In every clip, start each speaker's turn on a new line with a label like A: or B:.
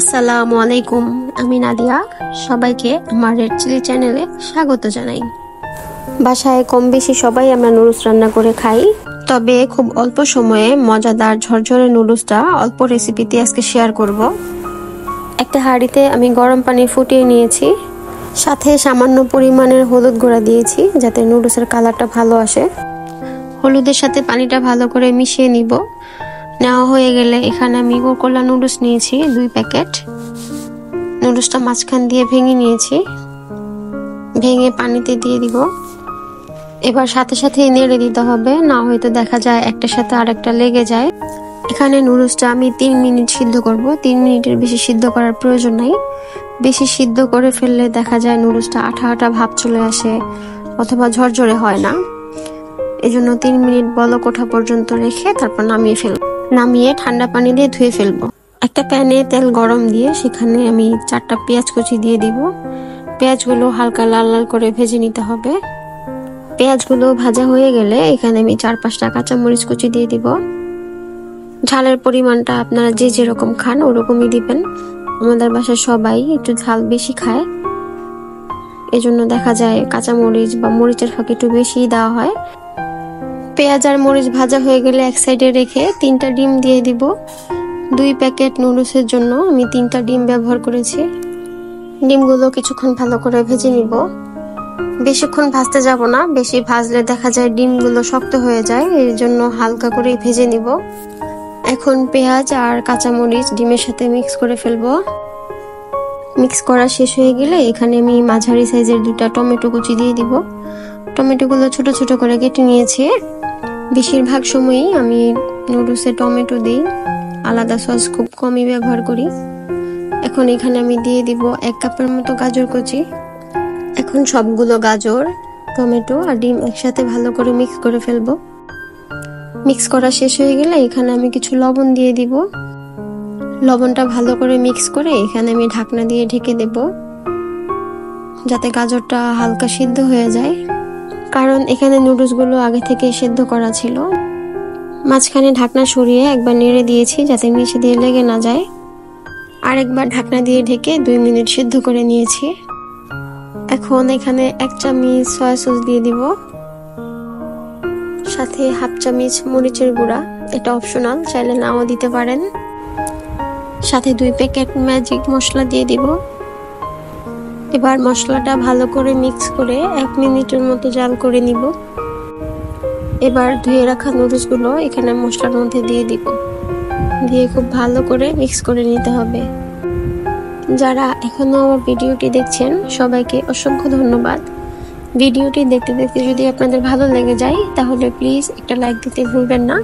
A: আসসালামু আলাইকুম, আমি নাদিয়া। সবাইকে আমার রেড চিলি চ্যানেলে স্বাগত জানাই। বাসায় কম বেশি সবাই আমরা নুডলস রান্না করে খাই, তবে খুব অল্প সময়ে মজাদার ঝরঝরে নুডলসটা অল্প রেসিপিতে আজকে শেয়ার করব। একটা হাঁড়িতে আমি গরম পানি ফুটিয়ে নিয়েছি, সাথে সামান্য পরিমাণের হলুদ গুঁড়া দিয়েছি যাতে নুডলসের কালারটা ভালো আসে। হলুদের সাথে পানিটা ভালো করে মিশিয়ে নিব। নেওয়া হয়ে গেলে এখানে আমি কোকোলা নুডলস নিয়েছি 2 প্যাকেট। নুডলসটা মাঝখান দিয়ে ভেঙে নিয়েছি, ভেঙে পানিতে দিয়ে দিব। এবার সাথে সাথে নেড়ে দিতে হবে, না হয়তো দেখা যায় একটার সাথে আরেকটা লেগে যায়। এখানে নুডলসটা আমি 3 মিনিট সিদ্ধ করব। 3 মিনিটের বেশি সিদ্ধ করার প্রয়োজন নাই। বেশি সিদ্ধ করে ফেললে দেখা যায় নুডলসটা আঠা আঠা ভাব চলে আসে অথবা ঝরঝরে হয় না। এজন্য 3 মিনিট বলক ওঠা পর্যন্ত রেখে তারপর নামিয়ে ফেলব। নামিয়ে ঠান্ডা পানি দিয়ে ধুয়ে ফেলবো। একটা প্যানে তেল গরম দিয়ে সেখানে আমি 4টা পেঁয়াজ কুচি দিয়ে দিব। পেঁয়াজগুলো হালকা লাল লাল করে ভেজে নিতে হবে। পেঁয়াজগুলো ভাজা হয়ে গেলে এখানে আমি 4-5টা কাঁচামরিচ কুচি দিয়ে দিব। ঝালের পরিমাণটা আপনারা যে যেরকম খান ওরকমই দিবেন। আমাদের বাসায় সবাই একটু ঝাল বেশি খায়, এজন্য দেখা যায় কাঁচামরিচ বা মরিচের ফাঁক একটু বেশি দেওয়া হয়। পেঁয়াজ আর মরিচ ভাজা হয়ে গেলে এক সাইডে রেখে 3টা ডিম দিয়ে দিব। 2 প্যাকেট নুডলসের জন্য আমি 3টা ডিম ব্যবহার করেছি। ডিমগুলো কিছুক্ষণ ভালো করে ভেজে নিব। বেশিক্ষণ ভাজতে যাব না, বেশি ভাজলে দেখা যায় ডিমগুলো শক্ত হয়ে যায়, এর জন্য হালকা করে ভেজে নিব। এখন পেঁয়াজ আর কাঁচামরিচ ডিমের সাথে মিক্স করে ফেলবো। মিক্স করা শেষ হয়ে গেলে এখানে আমি মাঝারি সাইজের 2টা টমেটো কুচি দিয়ে দিব। টমেটোগুলো ছোট ছোট করে কেটে নিয়েছি। বেশিরভাগ সময়ই আমি নুডলসে টমেটো দিই, আলাদা সস খুব কমই ব্যবহার করি। এখন এখানে আমি দিয়ে দিব 1 কাপের মতো গাজর কুচি। এখন সবগুলো গাজর, টমেটো আর ডিম একসাথে ভালো করে মিক্স করে ফেলবো। মিক্স করা শেষ হয়ে গেলে এখানে আমি কিছু লবণ দিয়ে দিব। লবণটা ভালো করে মিক্স করে এখানে আমি ঢাকনা দিয়ে ঢেকে দেব, যাতে গাজরটা হালকা সিদ্ধ হয়ে যায়, কারণ এখানে নুডলসগুলো আগে থেকে সিদ্ধ করা ছিল। মাঝখানে ঢাকনা সরিয়ে একবার নেড়ে দিয়েছি যাতে নিচে দিয়ে লেগে না যায়। আরেকবার ঢাকনা দিয়ে ঢেকে 2 মিনিট সিদ্ধ করে নিয়েছি। এখন এখানে 1 চামচ সয়া সস দিয়ে দিব, সাথে 1/2 চামচ মরিচের গুঁড়া, এটা অপশনাল, চাইলে নাও দিতে পারেন। সাথে 2 প্যাকেট ম্যাজিক মশলা দিয়ে দিব। এবার মশলাটা ভালো করে মিক্স করে 1 মিনিটের মতো জাল করে নিব। এবার ধুয়ে রাখা নুডলসগুলো এখানে মশলার মধ্যে দিয়ে দিব, দিয়ে খুব ভালো করে মিক্স করে নিতে হবে। যারা এখনো আমার ভিডিওটি দেখছেন সবাইকে অসংখ্য ধন্যবাদ। ভিডিওটি দেখতে দেখতে যদি আপনাদের ভালো লেগে যায় তাহলে প্লিজ একটা লাইক দিতে ভুলবেন না।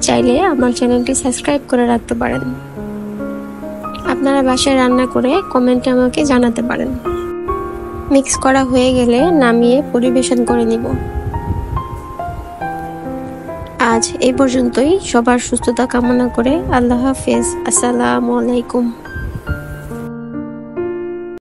A: চাইলে আমার চ্যানেলটি সাবস্ক্রাইব করে রাখতে পারেন। আপনারা বাসায় রান্না করে কমেন্টে আমাকে জানাতে পারেন। মিক্স করা হয়ে গেলে নামিয়ে পরিবেশন করে নিব। আজ এই পর্যন্তই। সবার সুস্থতা কামনা করে আল্লাহ হাফেজ। আসসালামু আলাইকুম।